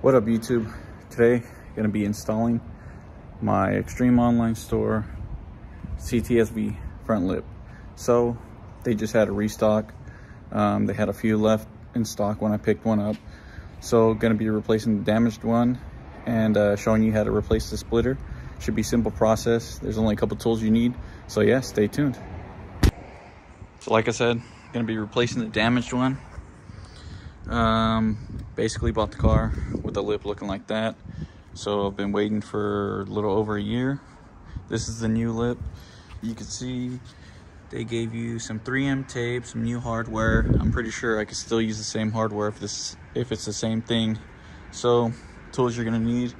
What up, YouTube? Today gonna be installing my Extreme Online Store CTS-V front lip. So they just had a restock. They had a few left in stock when I picked one up. So gonna be replacing the damaged one and showing you how to replace the splitter. Should be a simple process. There's only a couple tools you need. So yeah, stay tuned. So like I said, gonna be replacing the damaged one. Basically bought the car with the lip looking like that. So I've been waiting for a little over a year. This is the new lip. You can see they gave you some 3M tape, some new hardware. I'm pretty sure I could still use the same hardware if it's the same thing. So tools you're gonna need.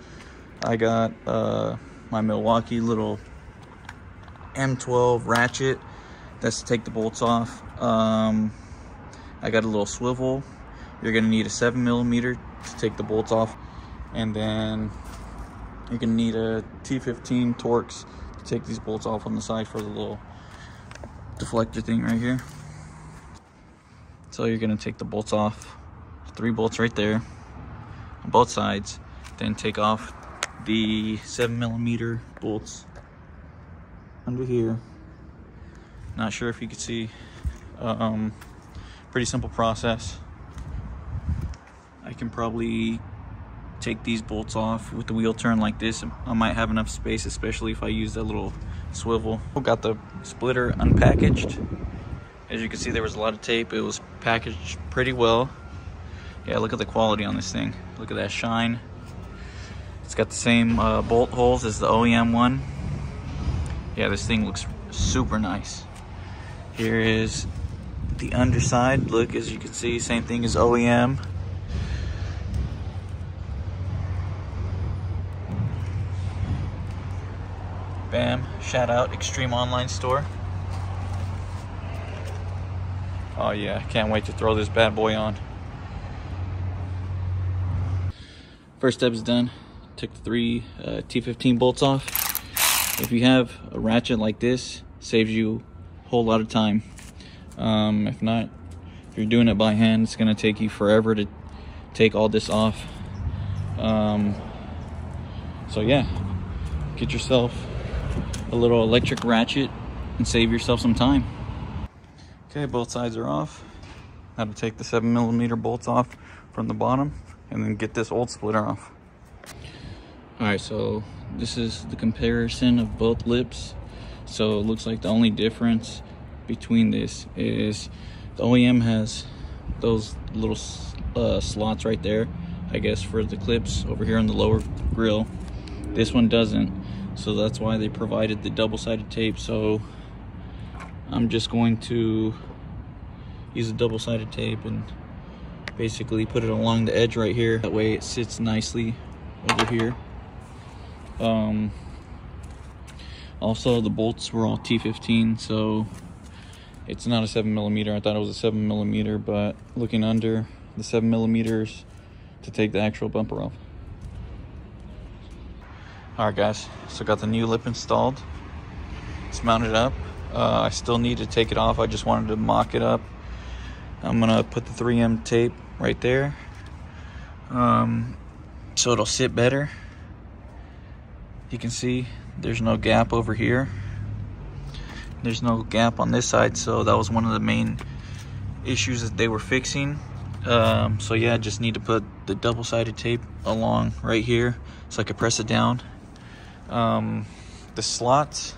I got my Milwaukee little M12 ratchet. That's to take the bolts off. I got a little swivel. You're gonna need a 7mm to take the bolts off, and then you're gonna need a T15 Torx to take these bolts off on the side for the little deflector thing right here. So you're gonna take the bolts off, 3 bolts right there on both sides, then take off the 7mm bolts under here. Not sure if you could see. Pretty simple process. I can probably take these bolts off with the wheel turn like this. I might have enough space, especially if I use that little swivel. Got the splitter unpackaged. As you can see, there was a lot of tape. It was packaged pretty well. Yeah, look at the quality on this thing. Look at that shine. It's got the same bolt holes as the OEM one. Yeah, this thing looks super nice. Here is the underside. Look, as you can see, same thing as OEM. Bam, shout out Extreme Online Store. Oh yeah, can't wait to throw this bad boy on. First step is done. Took the 3 T15 bolts off. If you have a ratchet like this, saves you a whole lot of time. If not, if you're doing it by hand, it's gonna take you forever to take all this off. So yeah, get yourself a little electric ratchet and save yourself some time. Okay, both sides are off. Now to take the 7mm bolts off from the bottom and then get this old splitter off. All right, so this is the comparison of both lips. So it looks like the only difference between this is the OEM has those little slots right there, I guess, for the clips over here on the lower grill. This one doesn't. So that's why they provided the double-sided tape. So I'm just going to use a double-sided tape and basically put it along the edge right here. That way it sits nicely over here. Also, the bolts were all T15, so it's not a 7mm. I thought it was a 7mm, but looking under the 7mm to take the actual bumper off. Alright guys, so got the new lip installed. It's mounted up. I still need to take it off. I just wanted to mock it up. I'm gonna put the 3M tape right there, so it'll sit better. You can see there's no gap over here. There's no gap on this side, so that was one of the main issues that they were fixing. So yeah, I just need to put the double-sided tape along right here so I can press it down. The slots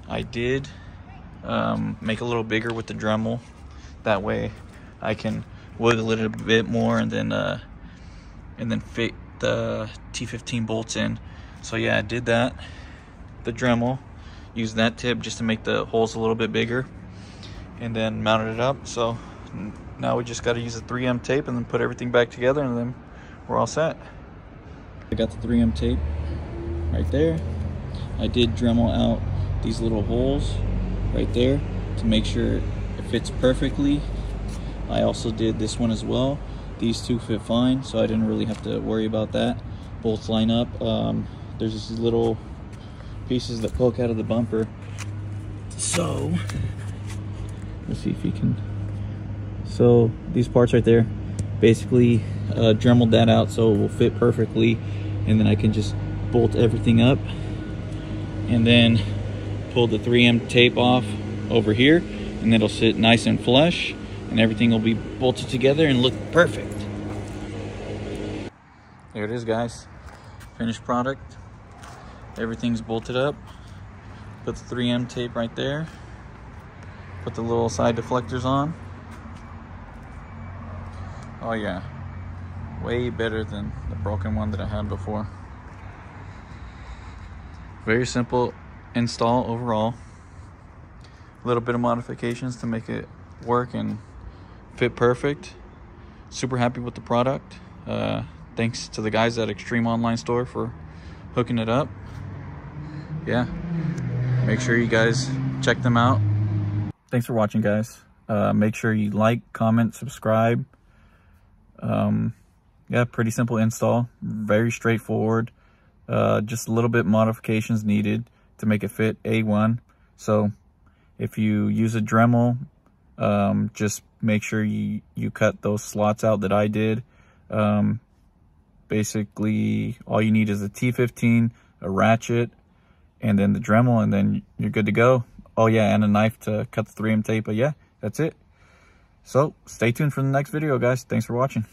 I did make a little bigger with the Dremel. That way I can wiggle it a bit more and then fit the T15 bolts in. So yeah, I did that. The Dremel, used that tip just to make the holes a little bit bigger, and then mounted it up. So now we just got to use the 3M tape and then put everything back together, and then we're all set. I got the 3M tape right there. I did Dremel out these little holes right there to make sure it fits perfectly. I also did this one as well. These two fit fine, so I didn't really have to worry about that. Bolts line up. There's these little pieces that poke out of the bumper. So let's see if you can. So these parts right there basically dremeled that out so it will fit perfectly, and then I can just bolt everything up and then pull the 3M tape off over here, and it'll sit nice and flush and everything will be bolted together and look perfect. There it is, guys. Finished product. Everything's bolted up. Put the 3M tape right there. Put the little side deflectors on. Oh yeah, way better than the broken one that I had before. Very simple install overall. A little bit of modifications to make it work and fit perfect. Super happy with the product. Thanks to the guys at Extreme Online Store for hooking it up. Yeah, make sure you guys check them out. Thanks for watching, guys. Make sure you like, comment, subscribe. Yeah, pretty simple install, very straightforward. Just a little bit modifications needed to make it fit A1. So if you use a Dremel, just make sure you cut those slots out that I did. Basically all you need is a T15, a ratchet, and then the Dremel, and then you're good to go. Oh yeah, and a knife to cut the 3M tape. But yeah, that's it. So stay tuned for the next video, guys. Thanks for watching.